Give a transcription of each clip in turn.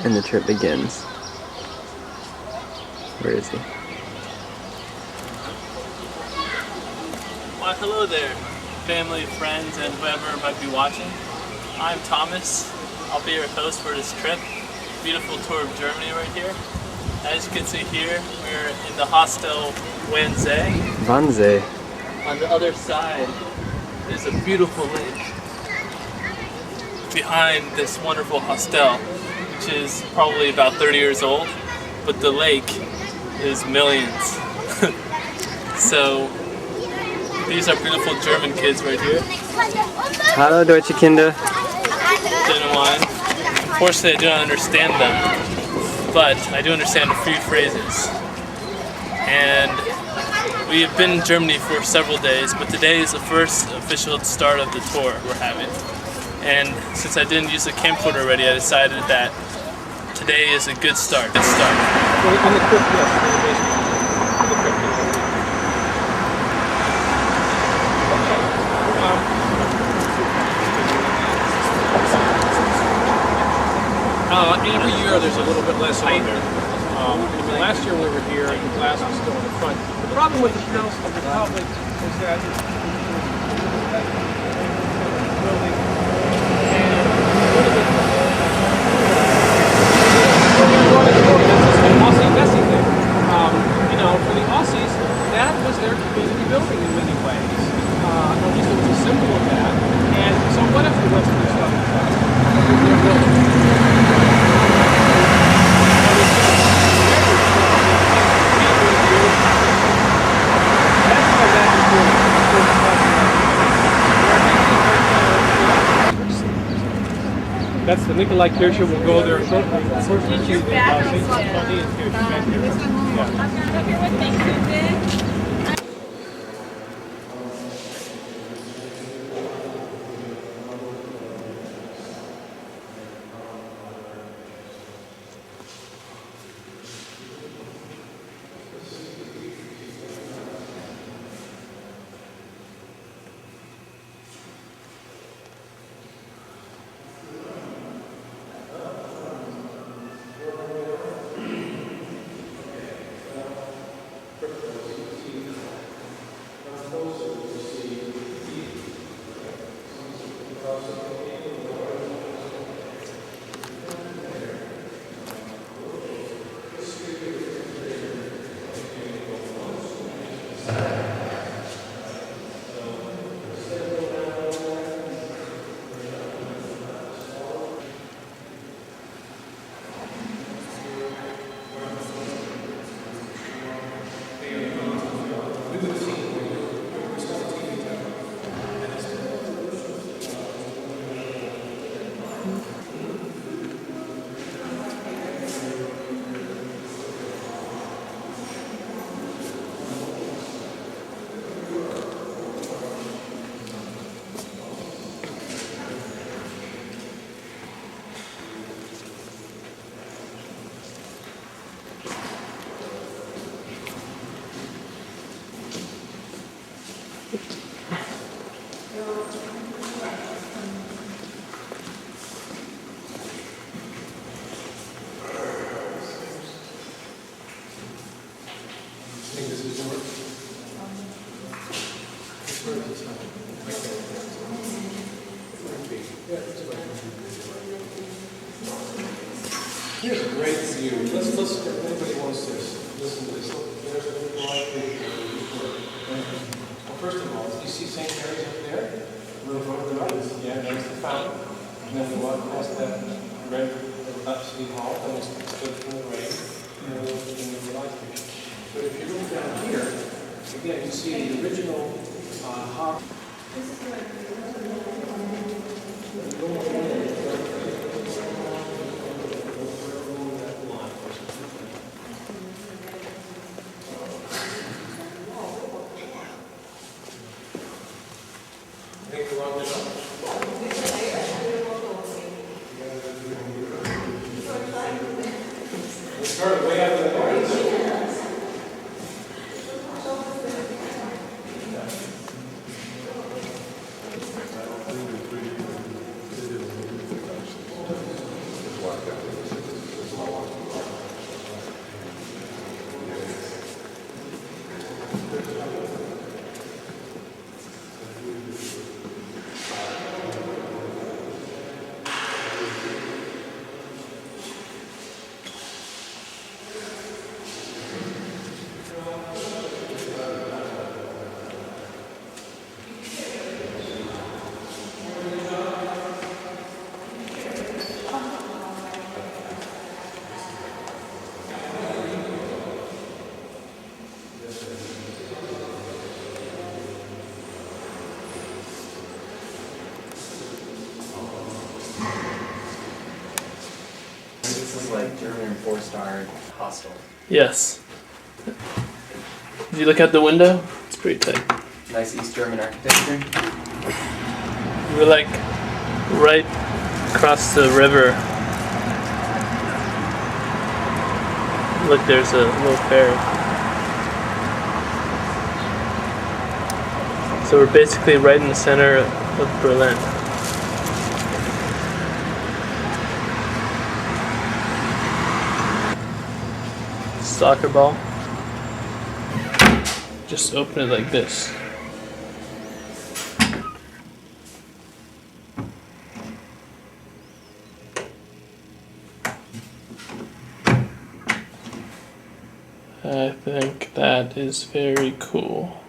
and the trip begins. Where is he? Why, hello there, family, friends, and whoever might be watching. I'm Thomas. I'll be your host for this trip. Beautiful tour of Germany right here. As you can see here, we're in the hostel Wannsee. On the other side is a beautiful lake behind this wonderful hostel, which is probably about 30 years old, but the lake is millions. So these are beautiful German kids right here. Hallo deutsche Kinder. Genuine. Unfortunately, I do not understand them, but I do understand a few phrases. And we have been in Germany for several days, but today is the first official start of the tour we're having. And since I didn't use the camcorder already, I decided that today is a good start. Good start. On the crypt, yes. On the crypt. Every year there's a little bit less on there. Last year we were here, the glass was still in the front. The problem with the House of the Republic is that building for the Aussies, that was their community building in many ways. At least it was a symbol of that. And so what if the Western stuff is their building? That's the Nikolai Kirche. We'll go there shortly. First, we'll see the St. Funny and Kirche back here. Yeah. Here's a great view. Let's listen if anybody wants to listen to this. Look, there's a light well, first of all, you see St. Mary's up there? A little further up. Yeah, there's the fountain. And then we walk past that red up City Hall, and it's stood from the rain, and the light station. But if you look down here, again, you see the original hop. Started way out of the north. looks like German 4-star hostel. Yes. Did you look out the window? It's pretty tight. Nice East German architecture. We're like right across the river. Look, there's a little ferry. So we're basically right in the center of Berlin. Soccer ball. Just open it like this. I think that is very cool.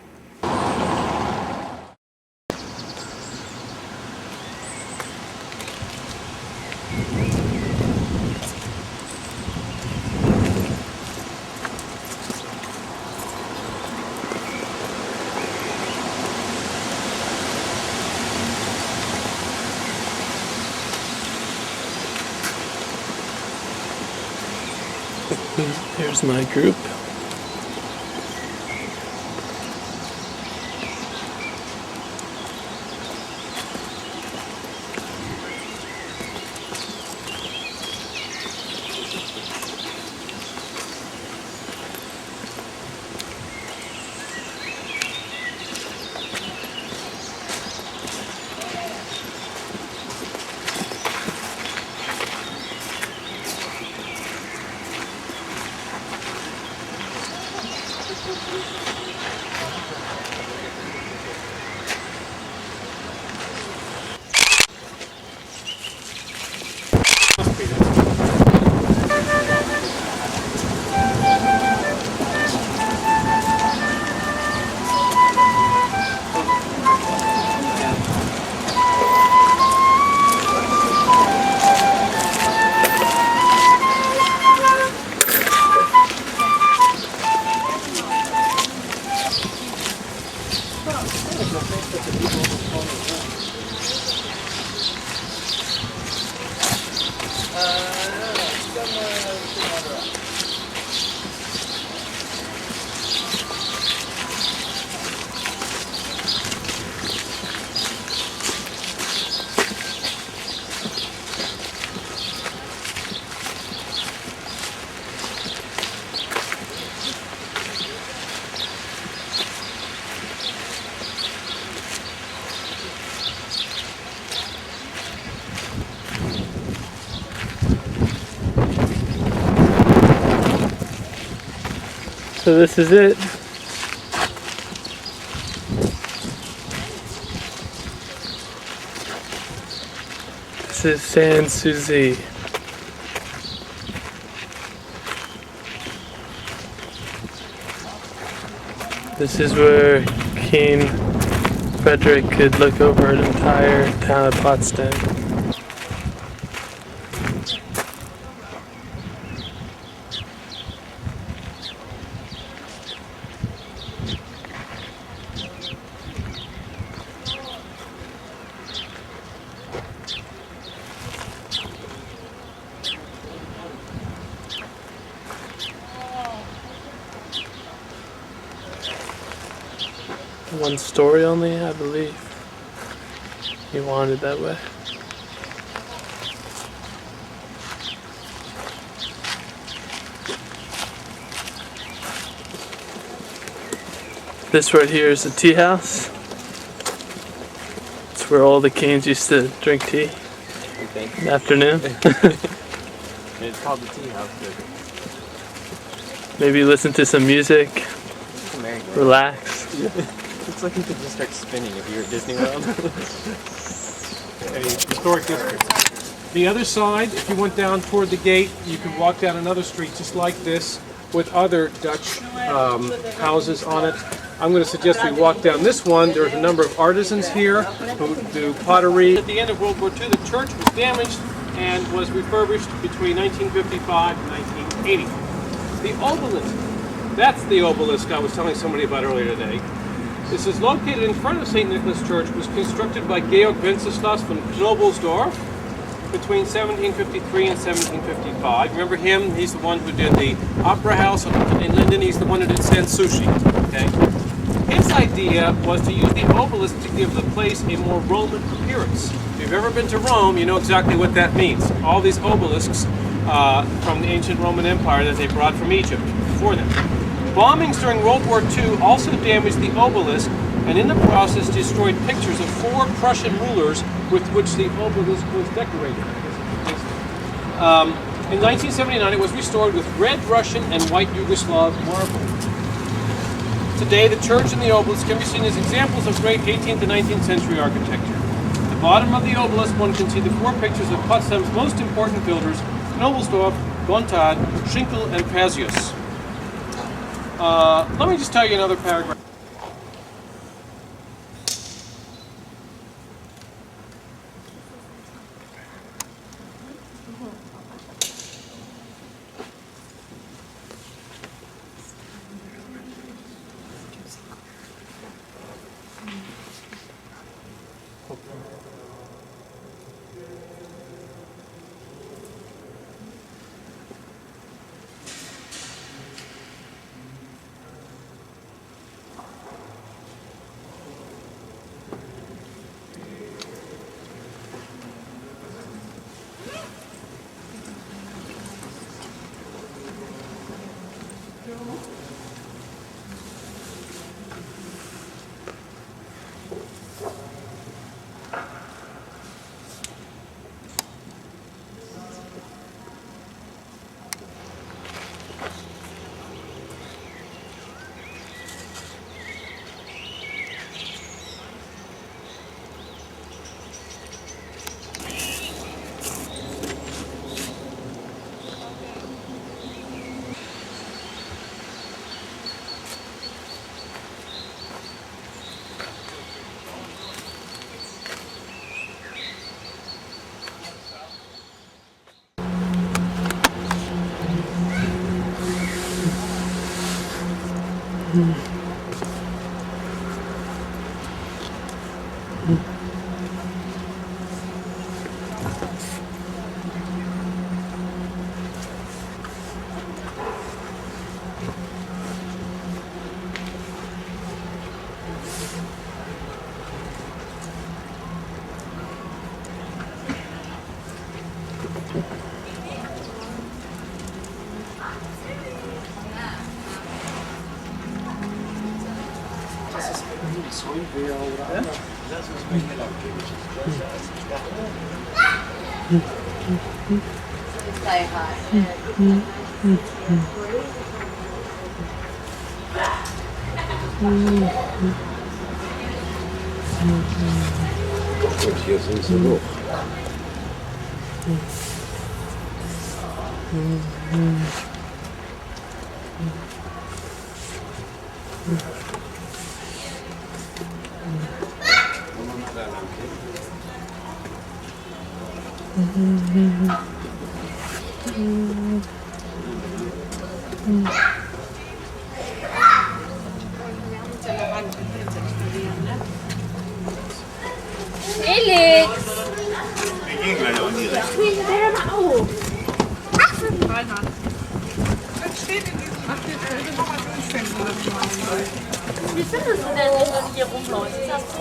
Here's my group. So this is it. This is Sans Souci. This is where King Frederick could look over an entire town of Potsdam. One story only, I believe. He wanted it that way. This right here is the tea house. It's where all the kings used to drink tea in the afternoon. It's called the tea house. Maybe listen to some music, relax. Looks like you could just start spinning if you were at Disney World. A historic district. The other side, if you went down toward the gate, you could walk down another street just like this with other Dutch houses on it. I'm going to suggest we walk down this one. There's a number of artisans here who do pottery. At the end of World War II, the church was damaged and was refurbished between 1955 and 1980. The obelisk, that's the obelisk I was telling somebody about earlier today. This is located in front of St. Nicholas Church, was constructed by Georg Wenceslas von Knobelsdorff between 1753 and 1755. Remember him? He's the one who did the Opera House in Linden. He's the one who did Sanssouci. Okay. His idea was to use the obelisk to give the place a more Roman appearance. If you've ever been to Rome, you know exactly what that means. All these obelisks from the ancient Roman Empire that they brought from Egypt for them. Bombings during World War II also damaged the obelisk, and in the process destroyed pictures of 4 Prussian rulers with which the obelisk was decorated. In 1979, it was restored with red Russian and white Yugoslav marble. Today, the church and the obelisk can be seen as examples of great 18th and 19th century architecture. At the bottom of the obelisk, one can see the 4 pictures of Potsdam's most important builders, Knobelsdorff, Gontard, Schinkel, and Perseus. Let me just tell you another paragraph. Und hier sind sie hoch. Felix! Wir gehen gleich auch in die Richtung. Hör mal auf! Wie findest du denn, wenn man hier rumläuft? Ist das so?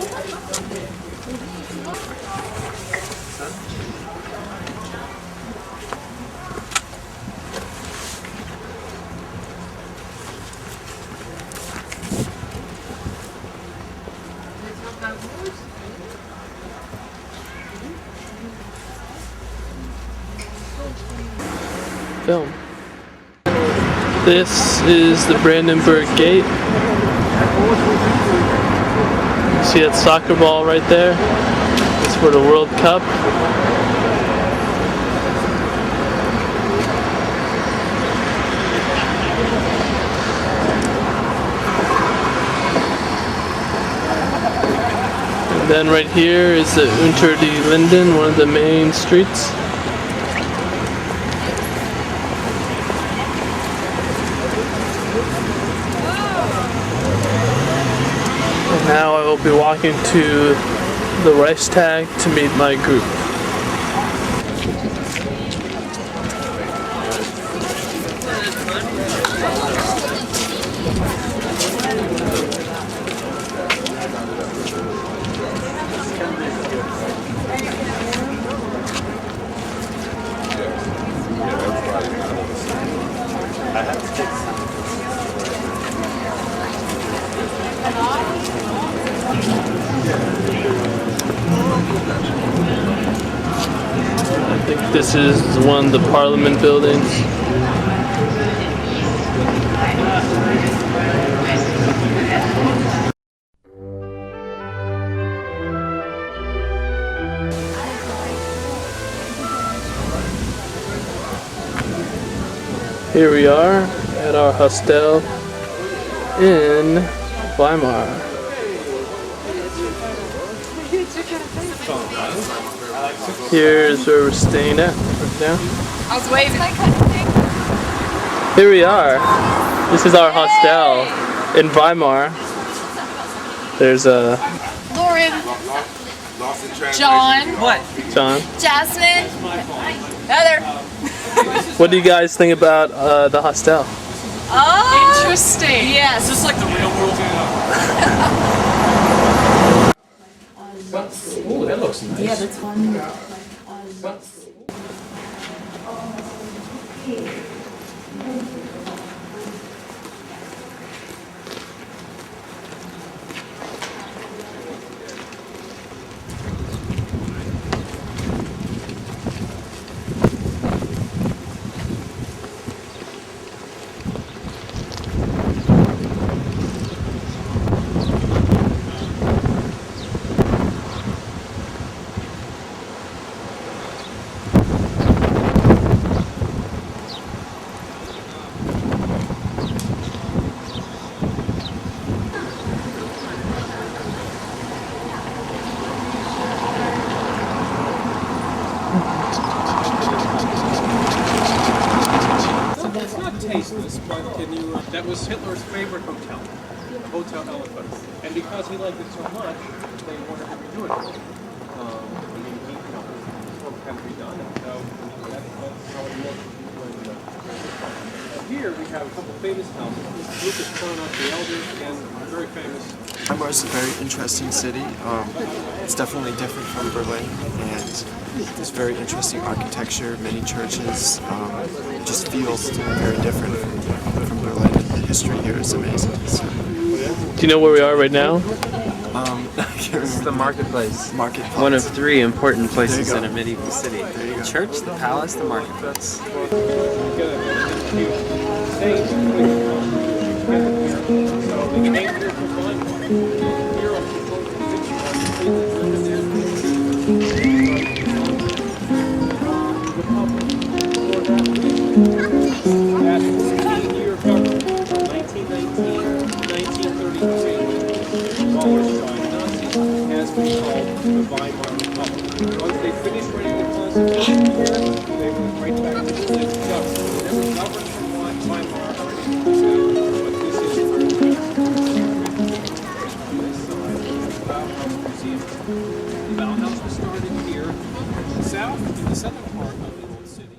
Film. This is the Brandenburg Gate. You see that soccer ball right there? It's for the World Cup. And then right here is the Unter die Linden, one of the main streets. Now I will be walking to the Reichstag to meet my group. I think this is one of the Parliament buildings. Here we are at our hostel in Weimar. Here's where we're staying at right now. I was waving. Here we are. This is our hostel in Weimar. There's a Lauren. John. What? John. Jasmine. Heather. What do you guys think about the hostel? Oh. Interesting. Yes. Just like the real world. Oh, that looks nice. Yeah, that's fun. It's not tasteless, but that was Hitler's favorite hotel, Hotel Elephant. And because he liked it so much, they wanted to redo it. I mean, this one can be done, and so that's how it looks. Here we have a couple famous houses. Lucas Conrad the Elder, again, very famous. Weimar is a very interesting city. It's definitely different from Berlin, and there's very interesting architecture, many churches. It just feels very different from Berlin. The history here is amazing. So, Do you know where we are right now? this It's the marketplace. marketplace. One of three important places There in you a go. medieval city. There you go. The church, the palace, the marketplace. Has been called the Weimar Republic. Once they finished writing the Constitution here, they went right back to the government. They were governed from Weimar, but this is this side is the Bauhaus Museum. The Bauhaus was started here south, in the southern part of the old city.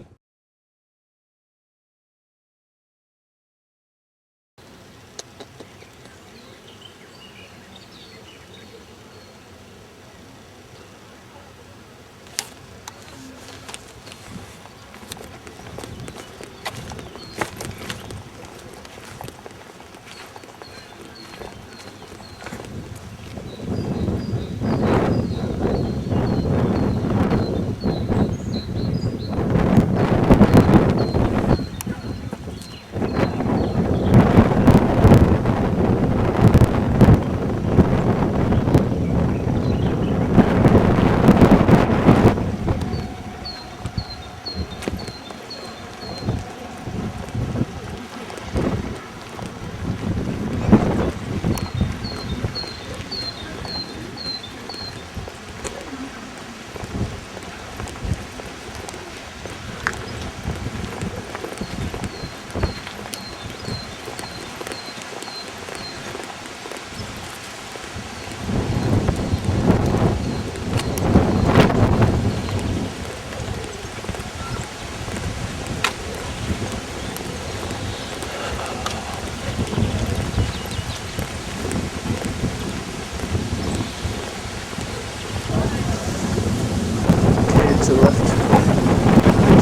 To the left,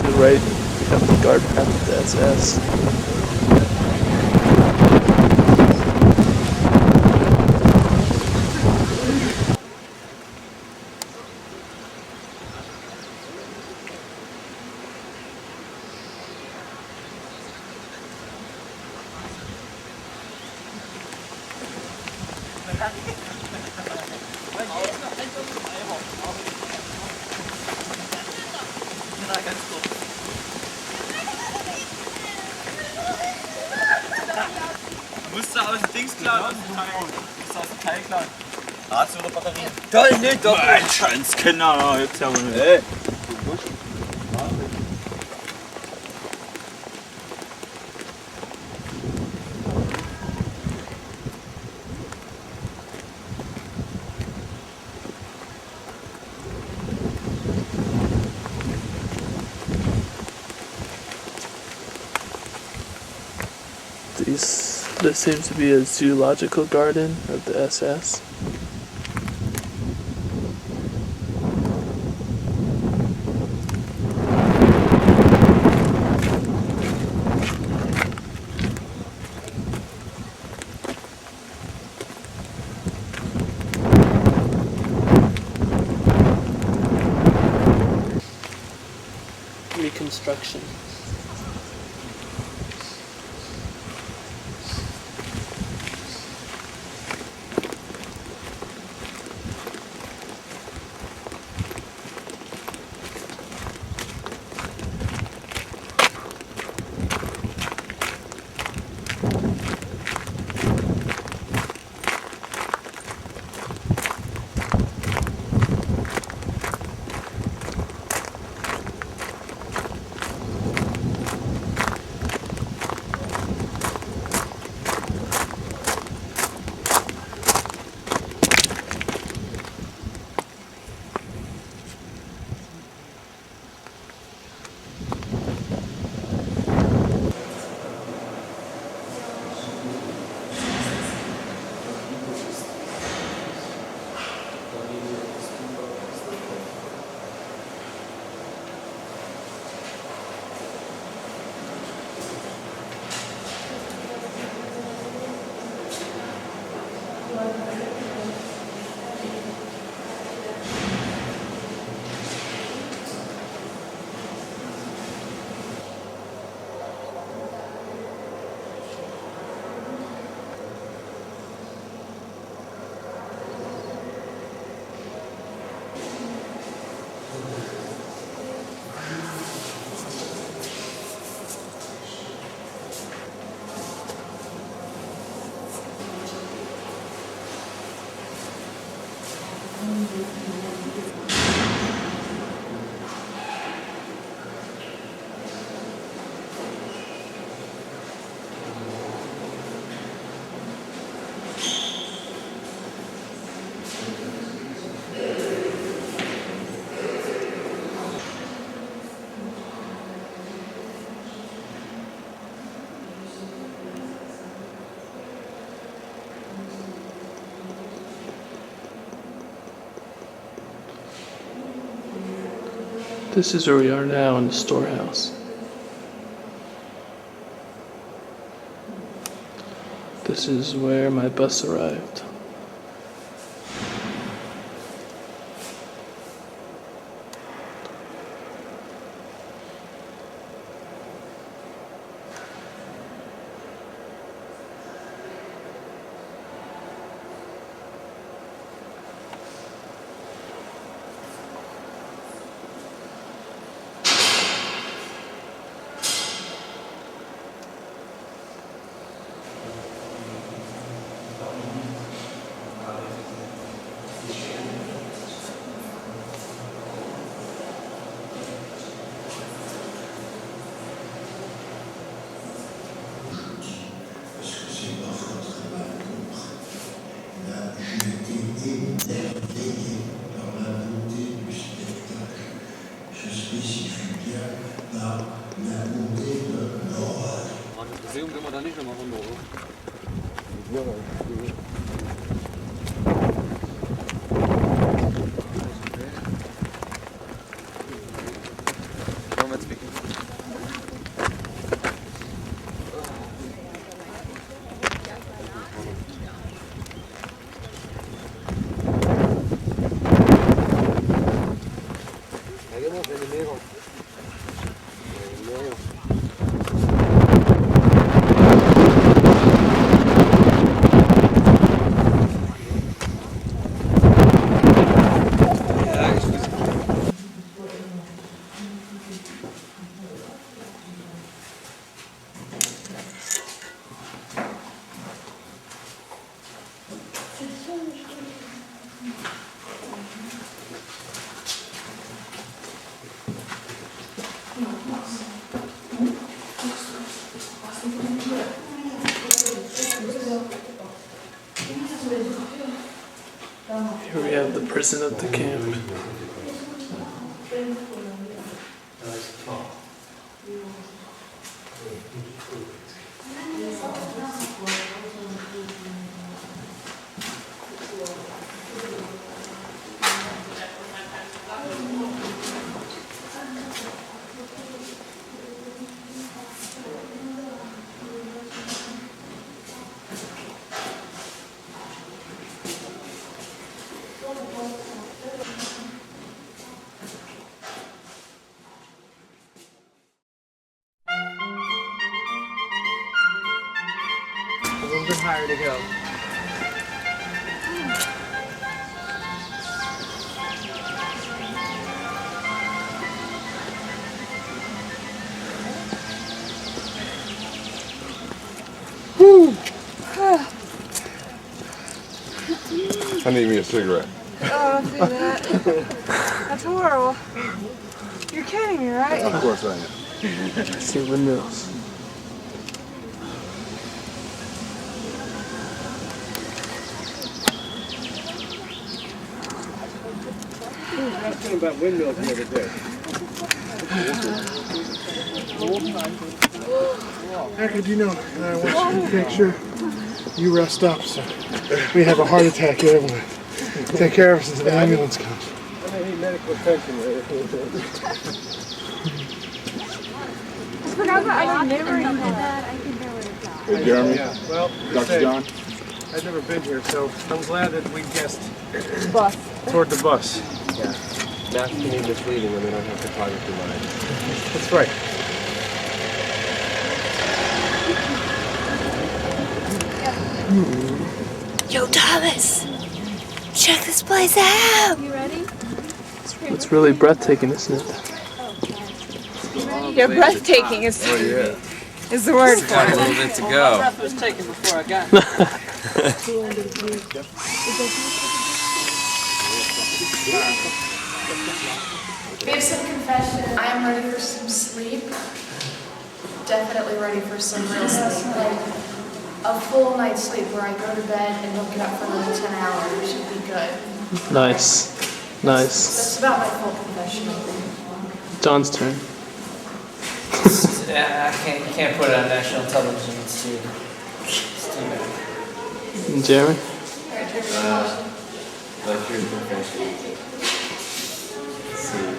to the right, we have the guard path, that's S. Musst du aus dem Dings klauen, aus dem Teil. Musst du aus dem Teil klauen. Hast du noch Batterien? Toll, nicht doch. Ein Scheißkinder, jetzt ja wohl. Ey. This seems to be a zoological garden of the SS. Reconstruction. This is where we are now in the storehouse. This is where my bus arrived. Museum können wir da nicht nochmal runter, oder? Here we have the prison of the camp. A little bit higher to go. I need me a cigarette. Oh, don't do that. That's horrible. You're kidding me, right? Of course I am. See windmills. Talking about windmills the other day. Erica, do you know, I want you to make sure you rest up so we have a heart attack, you're able to take care of us until the ambulance comes. I need medical attention. I forgot that I never even had that. I think I would have died. Hey, Jeremy. Yeah, well, Dr. John. I've never been here, so I'm glad that we guessed Bus. toward the bus. Yeah. Maps can be misleading when they don't have photography lines. That's right. Yo, Thomas! Check this place out! You ready? It's really breathtaking, isn't it? You're breathtaking is the word for Got a it. little bit to go. breath was taken before I got We have some confession. I am ready for some sleep. Definitely ready for some real sleep. Like a full night's sleep where I go to bed and don't get up for another 10 hours should be good. Nice. Nice. That's about my full confession, I think. John's turn. Yeah, I can't put it on national television. It's too bad. And Jeremy? Like your confession. Let's see.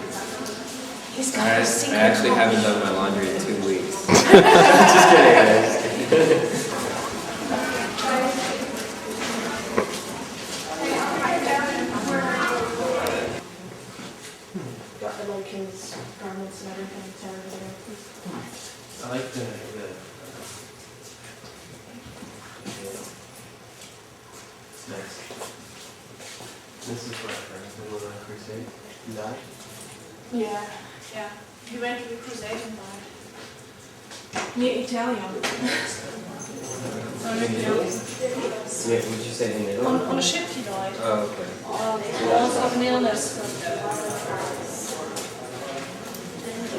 He's got a secret. I actually haven't done my laundry in 2 weeks. Just kidding. Got the little kids' garments and everything. It's everywhere. I like the it's nice. This is what I heard. The one on crusade. You died? Yeah, yeah. He went to the crusade and died. Yeah, Italian. Yeah, would you say in Italy? On a ship he died. Oh, okay. Because of an illness.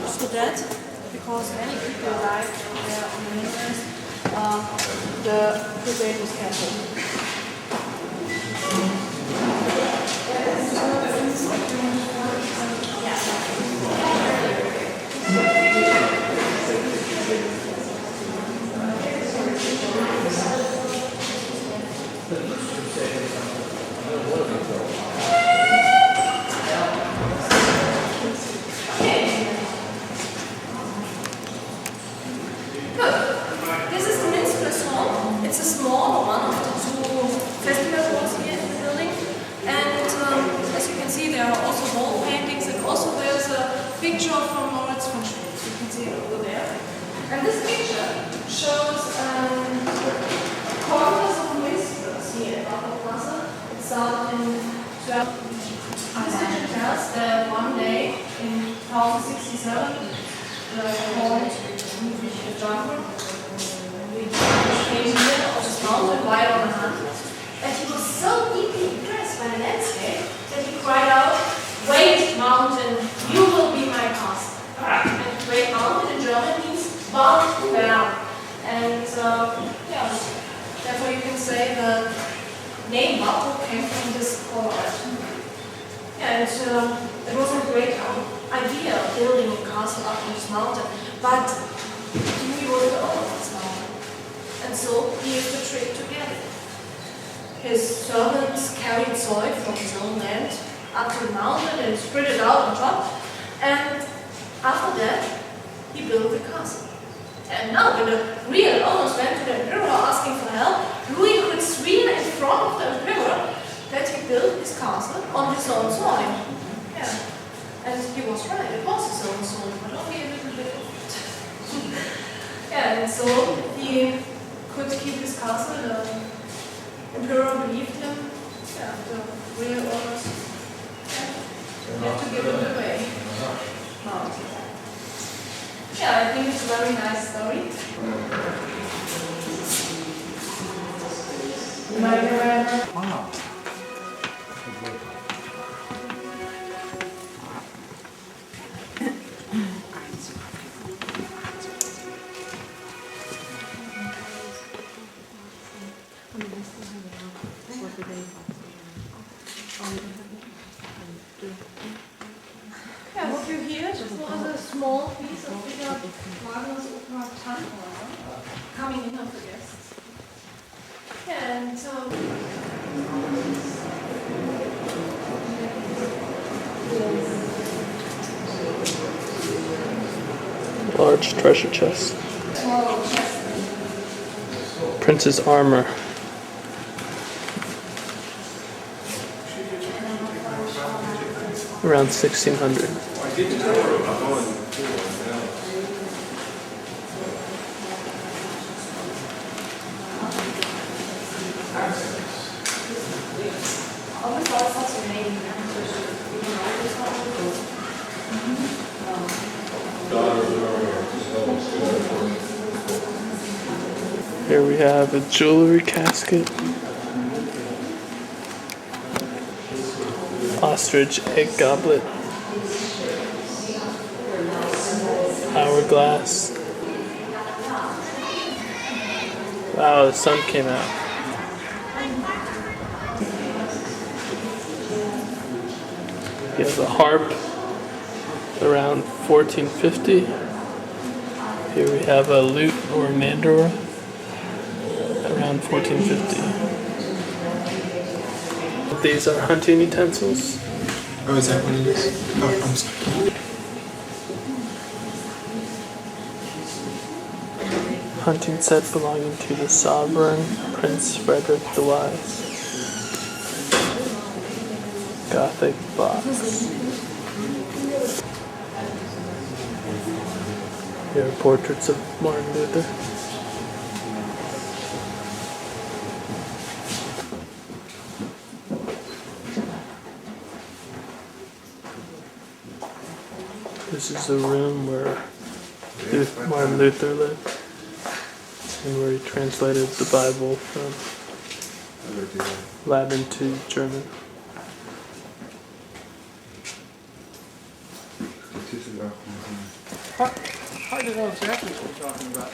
After that, because many people died there on an illness, the crusade was cancelled. This is the Minstrels Hall. It's a small one of the two festival halls here in the building. And as you can see, there are also wall paintings, and also there's a picture from Moritz von Schmitz. You can see it over there. And this picture shows corpus of minstrels here at Upper Plaza. It started in 12. This picture tells that one day in 1067, the hall the jungle. We came here on this mountain, white on the hunt, and he was so deeply impressed by the landscape that he cried out, "Wait, mountain, you will be my master." And building a castle up on this mountain, but he was the owner of this mountain. And so he used to trade together. His servants carried soil from his own land up to the mountain and spread it out on top. And after that, he built the castle. And now when the real owners went to the emperor asking for help, Louis could swear in front of the emperor that he built his castle on his own soil. Yeah. And he was right, it was his own soil, but only a little bit of it. Yeah, and so he could keep his castle. The emperor believed him. Yeah, the real owners had to give it away. Wow. Yeah, I think it's a very nice story. Wow. Yeah, what you hear was a small piece of Wagner's opera Tannhäuser coming in of the guests. And Large treasure chest. Prince's armor. Around 1600. Here we have a jewelry casket. Ostrich egg goblet. Hourglass. Wow, the sun came out. He has a harp around 1450. Here we have a lute or mandora around 1450. These are hunting utensils. Oh, is that what it is? Oh, I'm sorry. Hunting set belonging to the sovereign Prince Frederick the Wise. Gothic box. Here are portraits of Martin Luther. This is the room where Martin Luther lived and where he translated the Bible from Latin to German. How do you know exactly what we're talking about?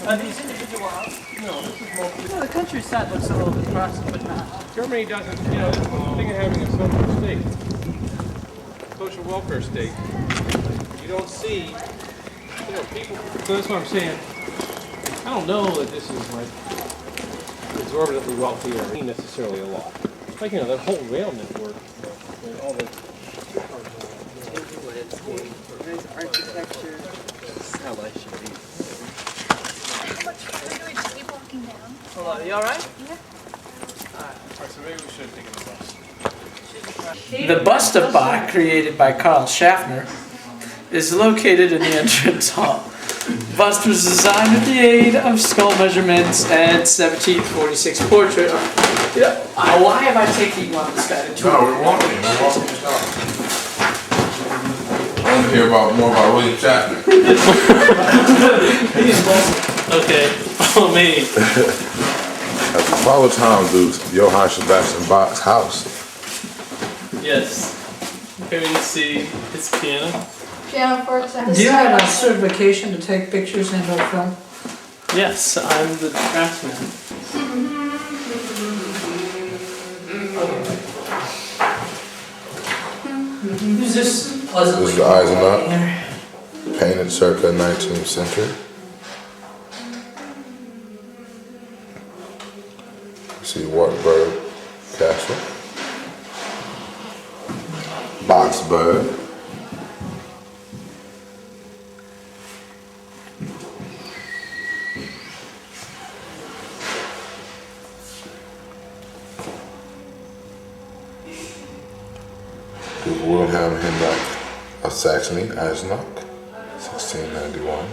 Are these individual houses? No, this is mostly. Well, the countryside looks a little depressed, but not. Germany doesn't, you know, this is the thing of having a social state, social welfare state. You don't see, you know, people. So that's what I'm saying. I don't know that this is like exorbitantly wealthy or necessarily a lot. Like, you know, that whole rail network, and all the. Nice architecture. That's how life should be. How much further do we just keep walking down? Hold on, you alright? Yeah. Alright, so maybe we should take a bus. The bust of Bach, created by Karl Schaffner, is located in the entrance hall. The bust was designed with the aid of skull measurements and 1746 portrait. Why am I taking on this guy to tour? No, we're walking. We're walking this out. I want to hear more about William Chapman. Okay, follow me. As we follow Tom through Johann Sebastian Bach's house. Yes. Here you see his piano. Piano for Do you have a certification to take pictures and or film? Yes, I'm the draftsman. Is this This is the Eisenach, painted circa 19th century. You see Wartburg Castle, Boxburg, Wilhelm Heinrich of Saxony, Eisenach, 1691.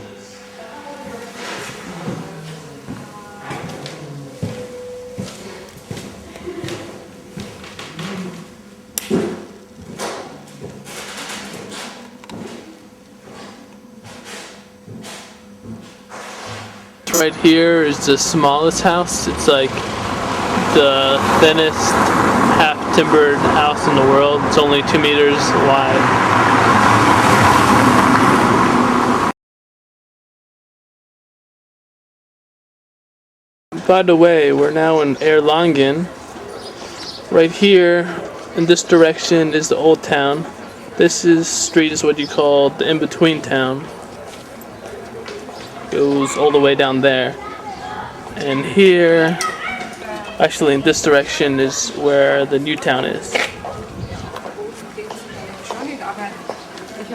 Right here is the smallest house. It's like the thinnest half-timbered house in the world. It's only 2 meters wide. By the way, we're now in Erlangen. Right here, in this direction, is the old town. This street is what you call the in-between town. Goes all the way down there. And here, actually in this direction, is where the new town is.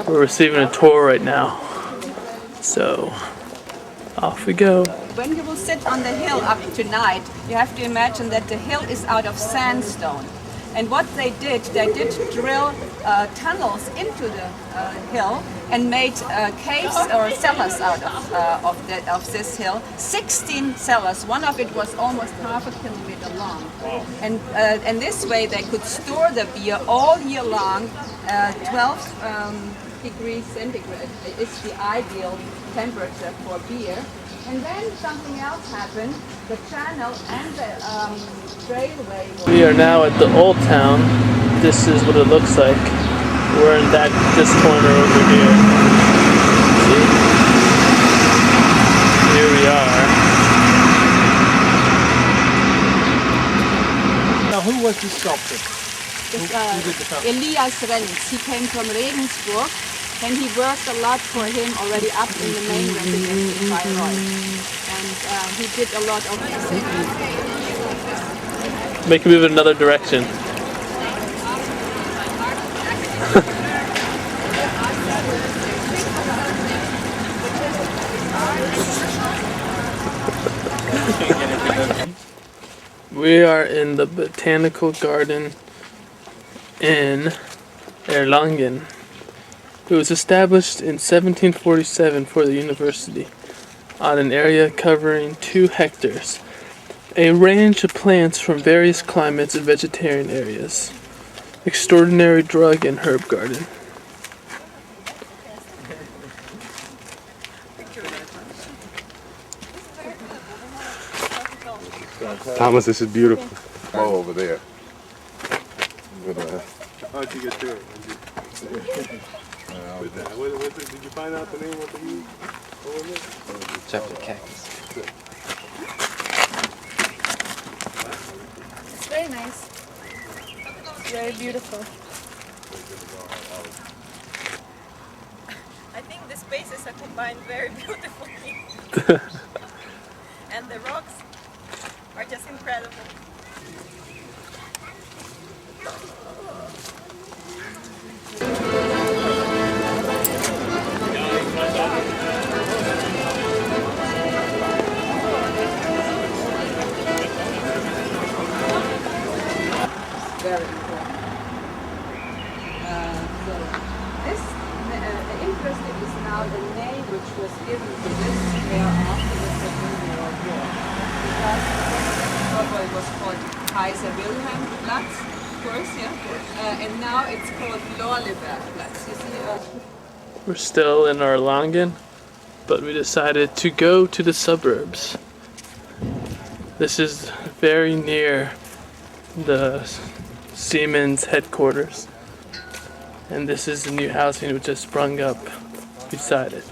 We're receiving a tour right now. So, off we go. When you will sit on the hill up tonight, you have to imagine that the hill is out of sandstone. And what they did drill tunnels into the hill and made caves or cellars out of this hill. 16 cellars. One of it was almost half a kilometer long. And this way they could store the beer all year long. 12 degrees centigrade is the ideal temperature for beer. And then something else happened. The channel and the railway. We are now at the old town. This is what it looks like. We're in this corner over here. See? Here we are. Now, who was the sculptor? Elias Renz. He came from Regensburg. And he worked a lot for him already up in the main residence in Bayreuth. And he did a lot of this. Make him move in another direction. We are in the botanical garden in Erlangen. It was established in 1747 for the university on an area covering 2 hectares. A range of plants from various climates and vegetarian areas. Extraordinary drug and herb garden. Thomas, this is beautiful. Oh, over there. How'd you get to it? Did you find out the name of the meat? Chocolate cactus. It's very nice. It's very beautiful. I think the spaces are combined very beautifully. And the rocks are just incredible. Very important. So this, the interesting is now the name which was given to this square after the Second World War. Because it was called Kaiser Wilhelm Platz, of course, yeah. And now it's called Lorleberg Platz. You see, We're still in Erlangen, but we decided to go to the suburbs. This is very near the Siemens headquarters, and this is the new housing which has sprung up beside it.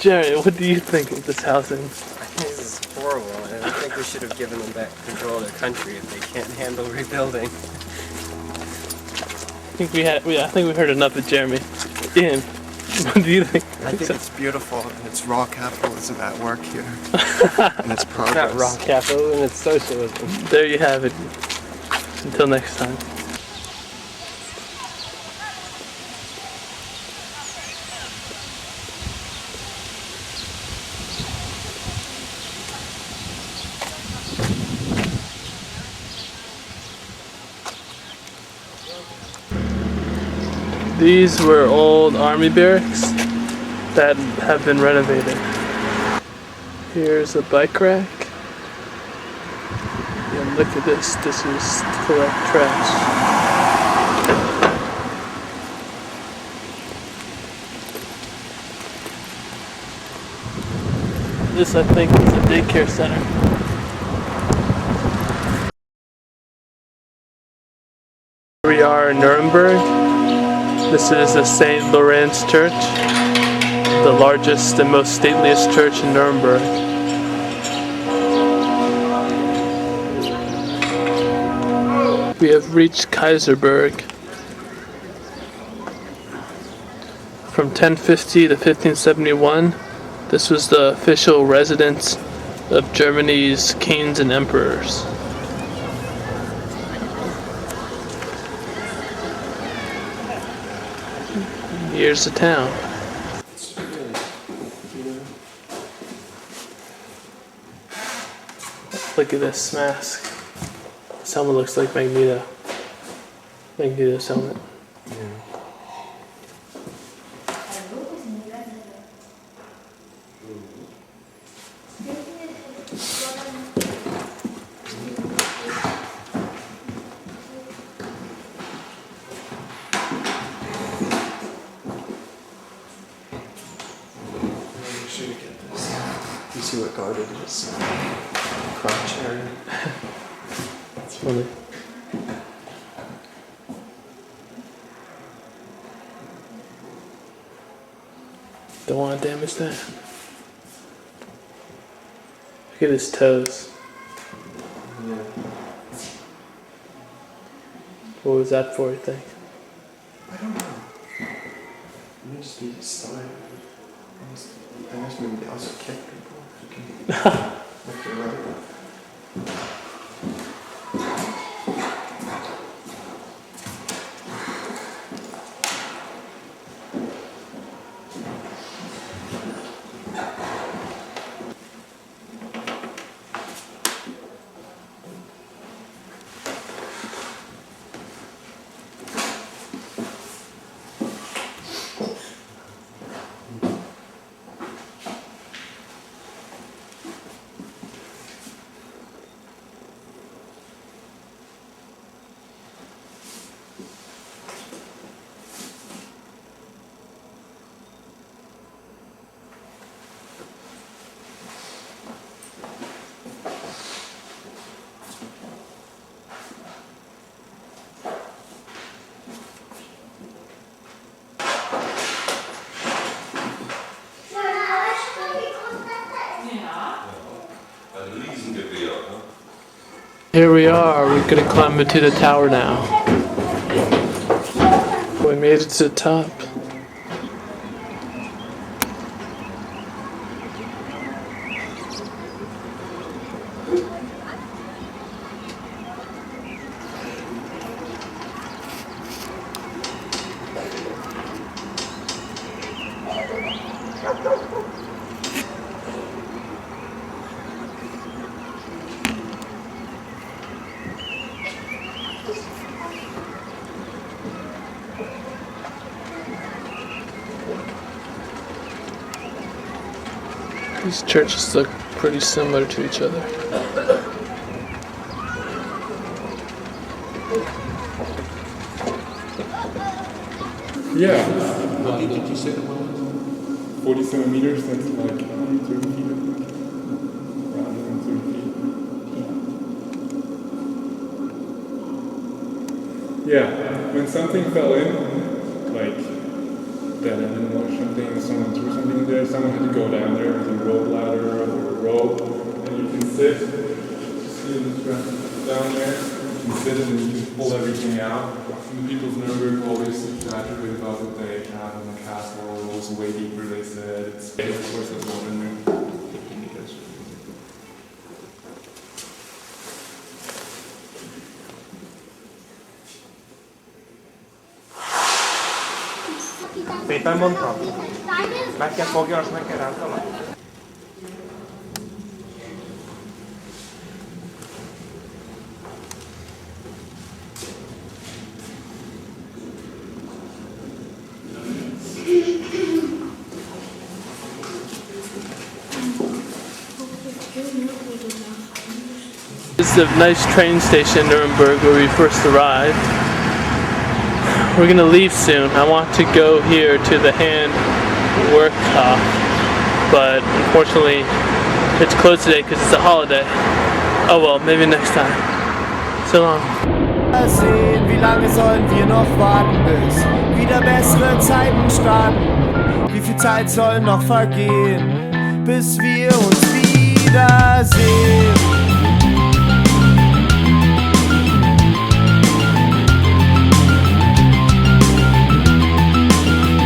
Jerry, what do you think of this housing? I think this is horrible, and I think we should have given them back control of their country if they can't handle rebuilding. I think we heard enough of Jeremy. Ian, what do you think? I think it's beautiful, and it's raw capitalism at work here. And it's It's progress. not raw capitalism, it's socialism. There you have it. Until next time. These were old army barracks that have been renovated. Here's a bike rack. And look at this. This is to collect trash. This, I think, is a daycare center. Here we are in Nuremberg. This is the St. Lawrence Church, the largest and most stateliest church in Nuremberg. We have reached Kaiserberg. From 1050 to 1571, this was the official residence of Germany's kings and emperors. Here's the town. Look at this mask. This helmet looks like Magneto. Magneto's helmet. You see what guard it is? Crotch area. It's funny. Don't want to damage that. Look at his toes. Yeah. What was that for, you think? I don't know. It may just be his style. I guess maybe they also kick people. If they're right. Here we are. We're gonna climb into the tower now. We made it to the top. These churches look pretty similar to each other. Yeah. How deep did you say the well was? 47 meters, that's like 130 feet, I think. Around 130 feet. Yeah, when something fell in, like bent in or something, someone threw something there, someone had to go down there with a rope ladder or a rope, and you can sit, see this down there, you can sit and you can pull everything out. And the people in Nuremberg always exaggerate about what they have in the castle, it was way deeper, they said. It's, of course, there's one in there, 50 meters. Siitä on monta. Mäkkiä Pohjois näkee tuolla. This is a nice train station in Nuremberg where we first arrived. We're gonna leave soon. I want to go here to the hand workshop, but unfortunately it's closed today because it's a holiday. Oh well, maybe next time. So long. Sehen, wie lange sollen wir noch warten, bis wieder bessere Zeiten starten? Wie viel Zeit soll noch vergehen, bis wir uns wiedersehen?